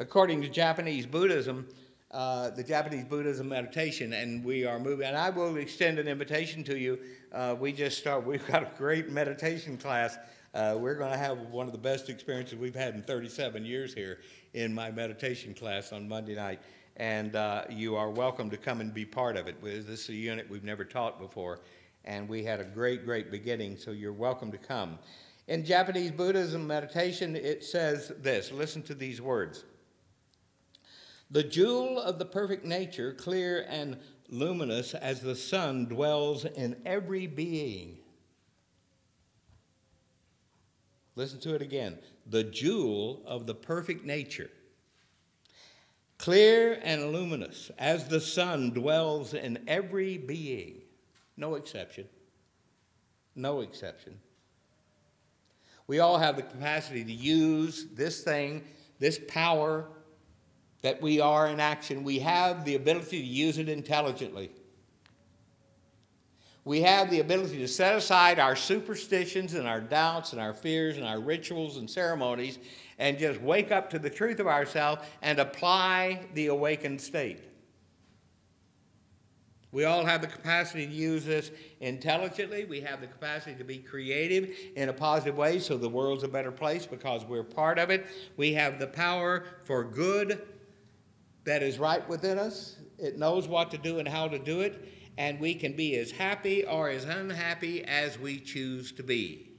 according to Japanese Buddhism, the Japanese Buddhism meditation, and we are moving, and I will extend an invitation to you. We've got a great meditation class. We're going to have one of the best experiences we've had in 37 years here in my meditation class on Monday night, and you are welcome to come and be part of it. This is a unit we've never taught before, and we had a great beginning, so you're welcome to come. In Japanese Buddhism meditation, it says this. Listen to these words. The jewel of the perfect nature, clear and luminous as the sun, dwells in every being. Listen to it again. The jewel of the perfect nature, clear and luminous as the sun, dwells in every being. No exception. No exception. We all have the capacity to use this thing, this power that we are in action. We have the ability to use it intelligently. We have the ability to set aside our superstitions and our doubts and our fears and our rituals and ceremonies and just wake up to the truth of ourselves and apply the awakened state. We all have the capacity to use this intelligently. We have the capacity to be creative in a positive way so the world's a better place because we're part of it. We have the power for good that is right within us. It knows what to do and how to do it, and we can be as happy or as unhappy as we choose to be.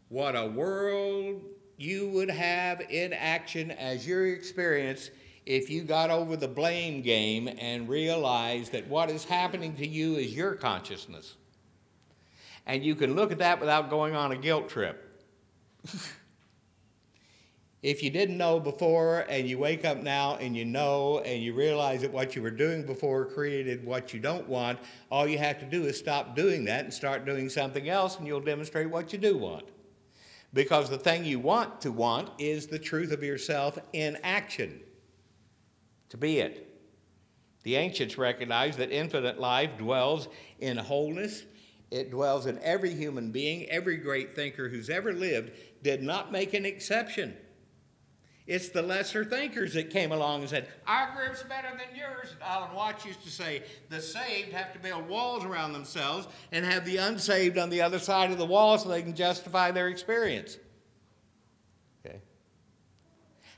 What a world you would have in action as your experience if you got over the blame game and realized that what is happening to you is your consciousness. And you can look at that without going on a guilt trip. If you didn't know before and you wake up now and you know and you realize that what you were doing before created what you don't want, all you have to do is stop doing that and start doing something else and you'll demonstrate what you do want. Because the thing you want is the truth of yourself in action. To be it. The ancients recognized that infinite life dwells in wholeness. It dwells in every human being. Every great thinker who's ever lived did not make an exception. It's the lesser thinkers that came along and said, our group's better than yours. Alan Watts used to say, the saved have to build walls around themselves and have the unsaved on the other side of the wall so they can justify their experience. Okay.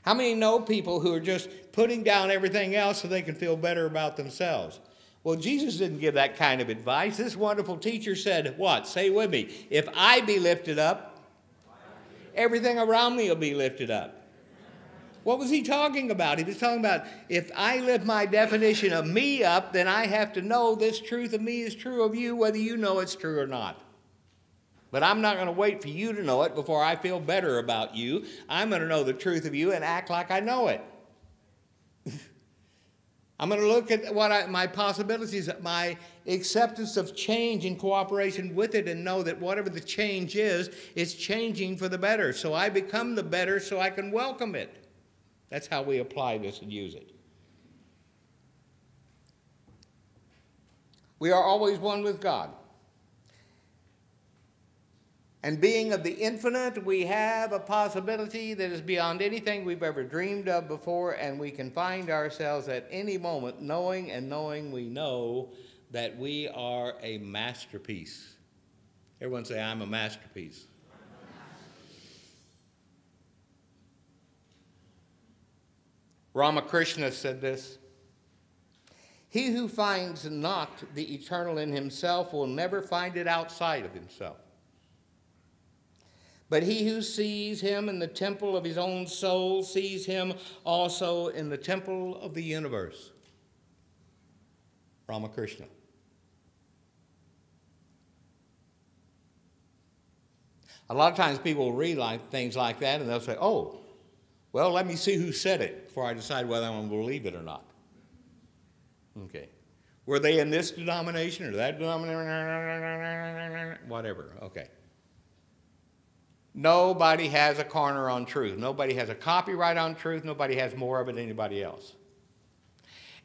How many know people who are just putting down everything else so they can feel better about themselves? Well, Jesus didn't give that kind of advice. This wonderful teacher said, what? Say it with me. If I be lifted up, everything around me will be lifted up. What was he talking about? He was talking about if I lift my definition of me up, then I have to know this truth of me is true of you, whether you know it's true or not. But I'm not going to wait for you to know it before I feel better about you. I'm going to know the truth of you and act like I know it. I'm going to look at my possibilities, my acceptance of change in cooperation with it and know that whatever the change is, it's changing for the better. So I become the better so I can welcome it. That's how we apply this and use it. We are always one with God. And being of the infinite, we have a possibility that is beyond anything we've ever dreamed of before, and we can find ourselves at any moment knowing we know that we are a masterpiece. Everyone say, I'm a masterpiece. Ramakrishna said this, he who finds not the eternal in himself will never find it outside of himself. But he who sees him in the temple of his own soul sees him also in the temple of the universe. Ramakrishna. A lot of times people will read things like that and they'll say, oh, well, let me see who said it before I decide whether I'm going to believe it or not. Okay. Were they in this denomination or that denomination? Whatever. Okay. Nobody has a corner on truth. Nobody has a copyright on truth. Nobody has more of it than anybody else.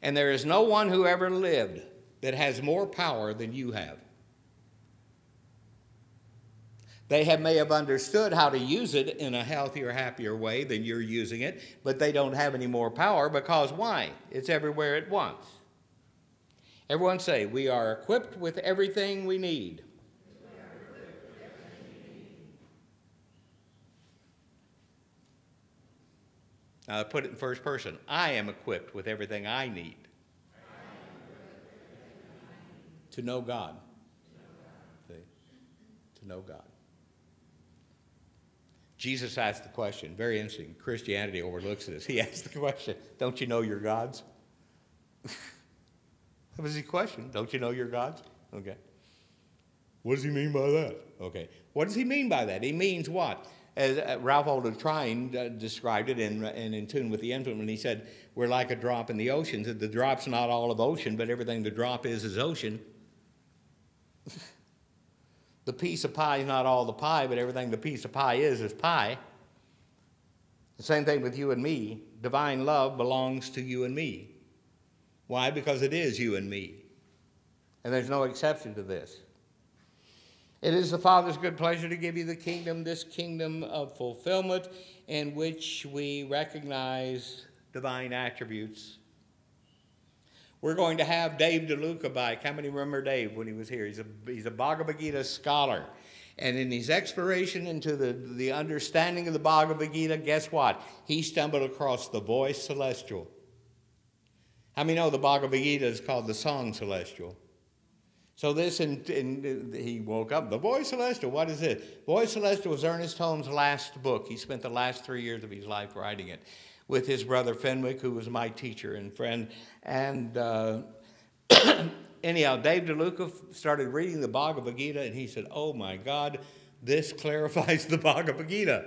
And there is no one who ever lived that has more power than you have. They may have understood how to use it in a healthier, happier way than you're using it, but they don't have any more power because why? It's everywhere at once. Everyone say, we are equipped with everything we need. Now put it in first person. I am equipped with everything I need to know God. See? To know God. Jesus asked the question, very interesting. Christianity overlooks this. He asked the question, don't you know your gods? That was his question. Don't you know your gods? Okay. What does he mean by that? Okay. What does he mean by that? He means what? As Ralph Waldo Trine described it in Tune with the Infinite when he said, we're like a drop in the ocean. The drop's not all of ocean, but everything the drop is ocean. The piece of pie is not all the pie, but everything the piece of pie is pie. The same thing with you and me. Divine love belongs to you and me. Why? Because it is you and me. And there's no exception to this. It is the Father's good pleasure to give you the kingdom, this kingdom of fulfillment in which we recognize divine attributes. We're going to have Dave DeLuca back. How many remember Dave when he was here? He's a Bhagavad Gita scholar. And in his exploration into the understanding of the Bhagavad Gita, guess what? He stumbled across the voice celestial. How many know the Bhagavad Gita is called the Song Celestial? So this, he woke up, the voice celestial, what is it? Voice celestial was Ernest Holmes' last book. He spent the last 3 years of his life writing it with his brother Fenwick, who was my teacher and friend. And anyhow, Dave DeLuca started reading the Bhagavad Gita, and he said, oh my God, this clarifies the Bhagavad Gita.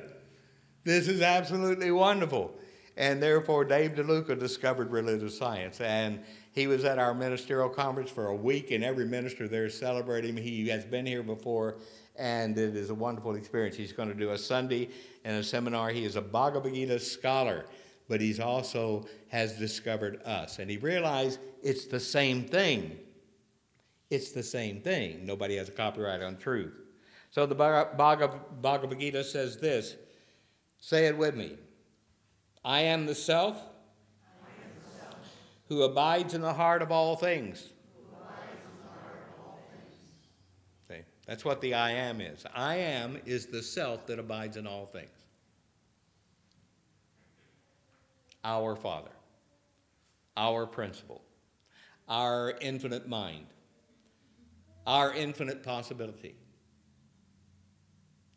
This is absolutely wonderful. And therefore, Dave DeLuca discovered religious science. And he was at our ministerial conference for a week, and every minister there celebrated him. He has been here before, and it is a wonderful experience. He's going to do a Sunday and a seminar. He is a Bhagavad Gita scholar, but he's also has discovered us. And he realized it's the same thing. It's the same thing. Nobody has a copyright on truth. So the Bhagavad Gita says this. Say it with me. I am the self who abides in the heart of all things. See, that's what the I am is. I am is the self that abides in all things. Our Father, our principle, our infinite mind, our infinite possibility.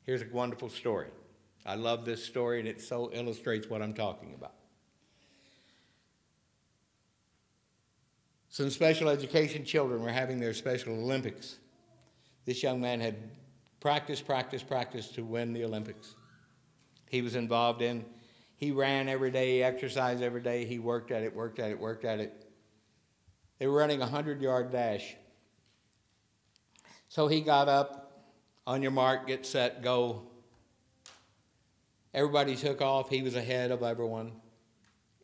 Here's a wonderful story. I love this story, and it so illustrates what I'm talking about. Some special education children were having their Special Olympics. This young man had practiced to win the Olympics. He was involved in, he ran every day, he exercised every day, he worked at it. They were running a 100-yard dash. So he got up, on your mark, get set, go. Everybody took off. He was ahead of everyone,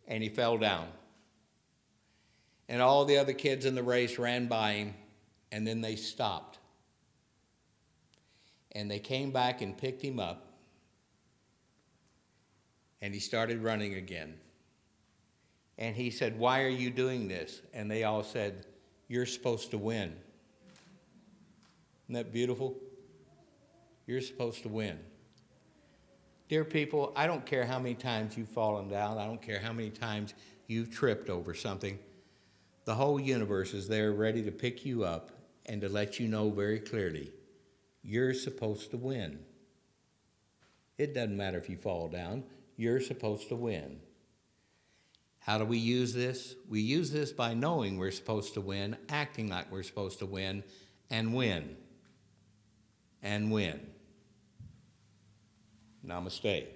and he fell down. And all the other kids in the race ran by him, and then they stopped. And they came back and picked him up, and he started running again. And he said, why are you doing this? And they all said, you're supposed to win. Isn't that beautiful? You're supposed to win. Dear people, I don't care how many times you've fallen down. I don't care how many times you've tripped over something. The whole universe is there ready to pick you up and to let you know very clearly, you're supposed to win. It doesn't matter if you fall down. You're supposed to win. How do we use this? We use this by knowing we're supposed to win, acting like we're supposed to win, and win. And win. Namaste.